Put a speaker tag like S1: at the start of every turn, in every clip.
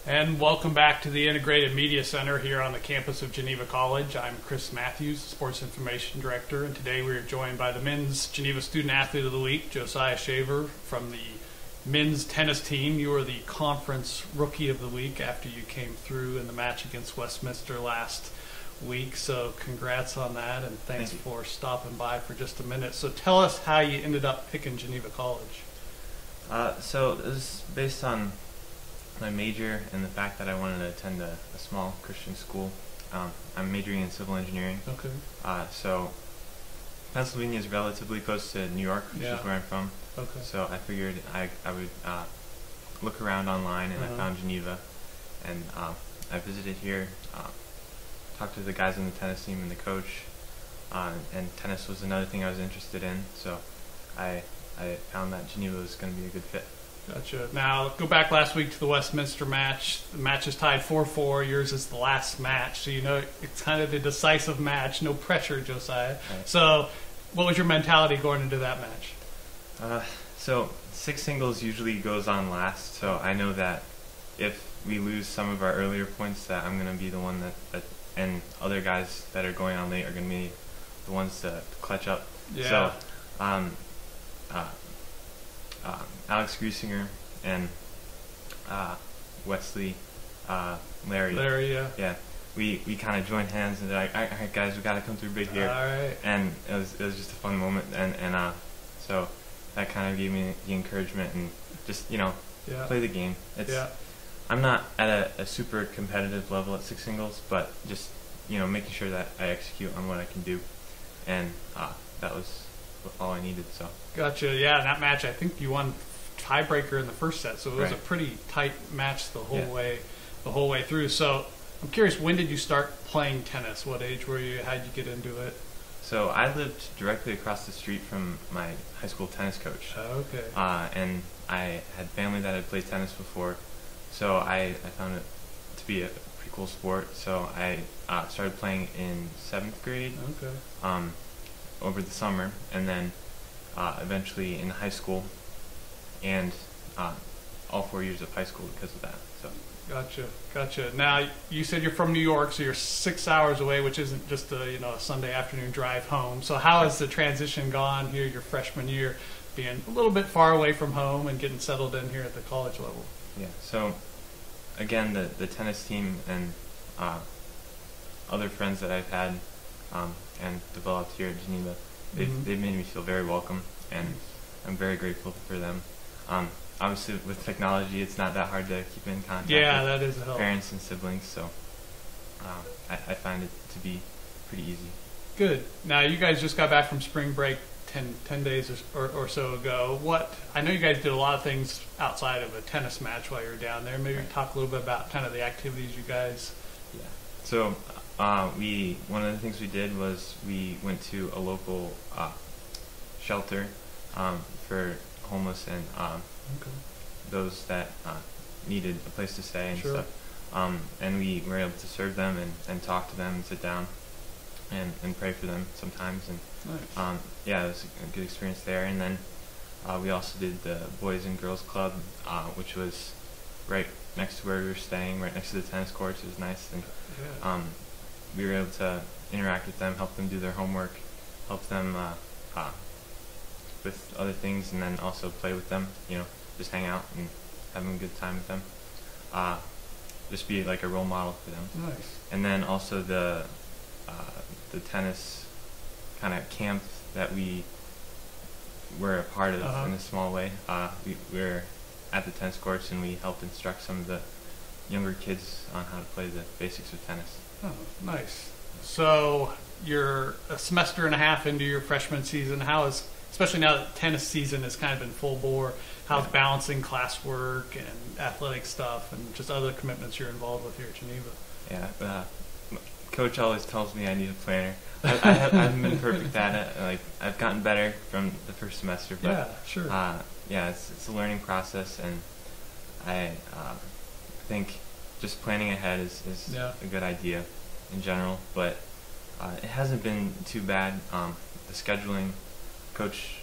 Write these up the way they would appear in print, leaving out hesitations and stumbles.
S1: And welcome back to the Integrated Media Center here on the campus of Geneva College. I'm Chris Matthews, Sports Information Director, and today we are joined by the Men's Geneva Student Athlete of the Week, Josiah Shaver, from the men's tennis team. You were the conference Rookie of the Week after you came through in the match against Westminster last week, so congrats on that, and thanks for stopping by for just a minute. So tell us how you ended up picking Geneva College.
S2: So it was based on my major and the fact that I wanted to attend a small Christian school. I'm majoring in civil engineering.
S1: Okay.
S2: So Pennsylvania is relatively close to New York, which is where I'm from.
S1: Okay.
S2: So I figured I would look around online, and I found Geneva, and I visited here, talked to the guys on the tennis team and the coach, and tennis was another thing I was interested in. So I found that Geneva was going to be a good fit.
S1: Gotcha. Now, go back last week to the Westminster match. The match is tied 4-4. Yours is the last match. So, you know, it's kind of the decisive match. No pressure, Josiah.
S2: Right.
S1: So, what was your mentality going into that match?
S2: So, six singles usually goes on last. So, I know that if we lose some of our earlier points, that I'm going to be the one that and other guys that are going on late are going to be the ones to clutch up.
S1: Yeah.
S2: So, Alex Griesinger and Wesley, Larry. Yeah. We kind of joined hands and they're like, all right, guys, we got to come through big here.
S1: All right.
S2: And it was just a fun moment, and so that kind of gave me the encouragement and just play the game. I'm not at a super competitive level at six singles, but just making sure that I execute on what I can do, and that was all I needed. So.
S1: Gotcha. Yeah, that match, I think you won tiebreaker in the first set, so it was a pretty tight match the whole way through. So I'm curious, when did you start playing tennis? What age were you? How did you get into it?
S2: So I lived directly across the street from my high school tennis coach.
S1: Okay.
S2: And I had family that had played tennis before, so I found it to be a pretty cool sport. So I started playing in 7th grade.
S1: Okay.
S2: Over the summer, and then eventually in high school, and all 4 years of high school because of that. So.
S1: Gotcha. Now, you said you're from New York, so you're 6 hours away, which isn't just a Sunday afternoon drive home. So how has the transition gone here your freshman year, being a little bit far away from home and getting settled in here at the college level?
S2: Yeah, so again, the tennis team and other friends that I've had and developed here at Geneva, they've made me feel very welcome, and I'm very grateful for them. Obviously, with technology, it's not that hard to keep in contact with parents and siblings, so I find it to be pretty easy.
S1: Good. Now, you guys just got back from spring break 10 days or so ago. I know you guys did a lot of things outside of a tennis match while you were down there. Maybe talk a little bit about kind of the activities you guys...
S2: Yeah. So one of the things we did was we went to a local shelter for homeless and those that needed a place to stay and stuff. And we were able to serve them and talk to them and sit down and pray for them sometimes. And it was a good experience there. And then we also did the Boys and Girls Club, which was right next to where we were staying, right next to the tennis courts. It was nice, and we were able to interact with them, help them do their homework, help them with other things, and then also play with them, just hang out and having a good time with them. Just be like a role model for them.
S1: Nice.
S2: And then also the tennis kind of camp that we were a part of in a small way. We were at the tennis courts, and we helped instruct some of the younger kids on how to play the basics of tennis.
S1: Oh, nice. So you're a semester and a half into your freshman season. Especially now that tennis season is kind of in full bore, how's balancing classwork and athletic stuff and just other commitments you're involved with here at Geneva?
S2: Yeah, Coach always tells me I need a planner. I haven't been perfect at it. Like, I've gotten better from the first semester, but it's a learning process, and I think just planning ahead is a good idea in general, but it hasn't been too bad. The scheduling, Coach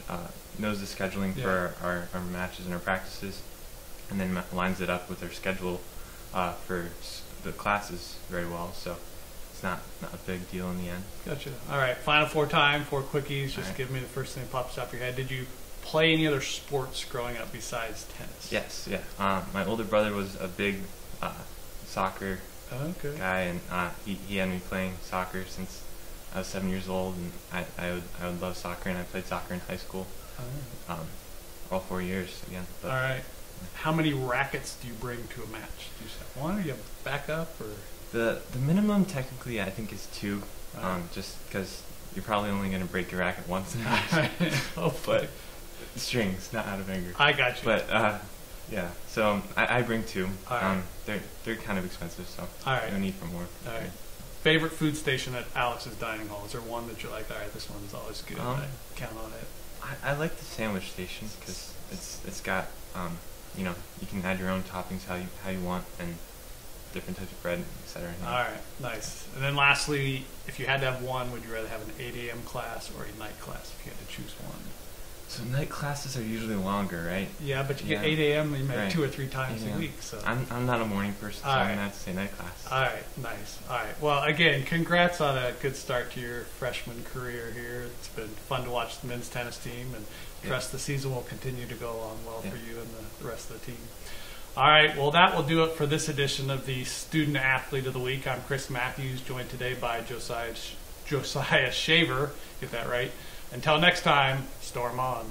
S2: knows the scheduling for our matches and our practices, and then lines it up with our schedule for the classes very well, so it's not a big deal in the end.
S1: Gotcha. All right, Final Four time, 4 quickies. Just
S2: right.
S1: give me the first thing that pops up your head. Did you play any other sports growing up besides tennis?
S2: Yes, yeah. My older brother was a big soccer guy, and he had me playing soccer since I was 7 years old, and I would love soccer, and I played soccer in high school. All 4 years again. But
S1: all right. How many rackets do you bring to a match? Do you just have one, or you have backup, or?
S2: The minimum technically I think is 2,
S1: Right.
S2: just because you're probably only going to break your racket once in a match.
S1: Hopefully.
S2: But strings, not out of anger.
S1: I got you.
S2: But yeah, so I bring 2.
S1: All right.
S2: They're kind of expensive, so
S1: All right.
S2: no need for more.
S1: All right. Favorite food station at Alex's Dining Hall? Is there one that you're like, all right, this one's always good, I count on it?
S2: I like the sandwich station because it's got you know, you can add your own toppings how you want, and different types of bread, etc.
S1: All right, nice. And then lastly, if you had to have one, would you rather have an 8 a.m. class or a night class if you had to choose one?
S2: So night classes are usually longer, right?
S1: Yeah, but you get 8 a.m. you make
S2: Right.
S1: 2 or 3 times
S2: 8
S1: a
S2: a.m.
S1: week. So
S2: I'm not a morning person, so
S1: All
S2: I'm
S1: right.
S2: going to have to say night class.
S1: all right, nice. All right. Well, again, congrats on a good start to your freshman career here. It's been fun to watch the men's tennis team, and trust the season will continue to go along well for you and the rest of the team. All right, well, that will do it for this edition of the Student Athlete of the Week. I'm Chris Matthews, joined today by Josiah Shaver, get that right. Until next time, storm on.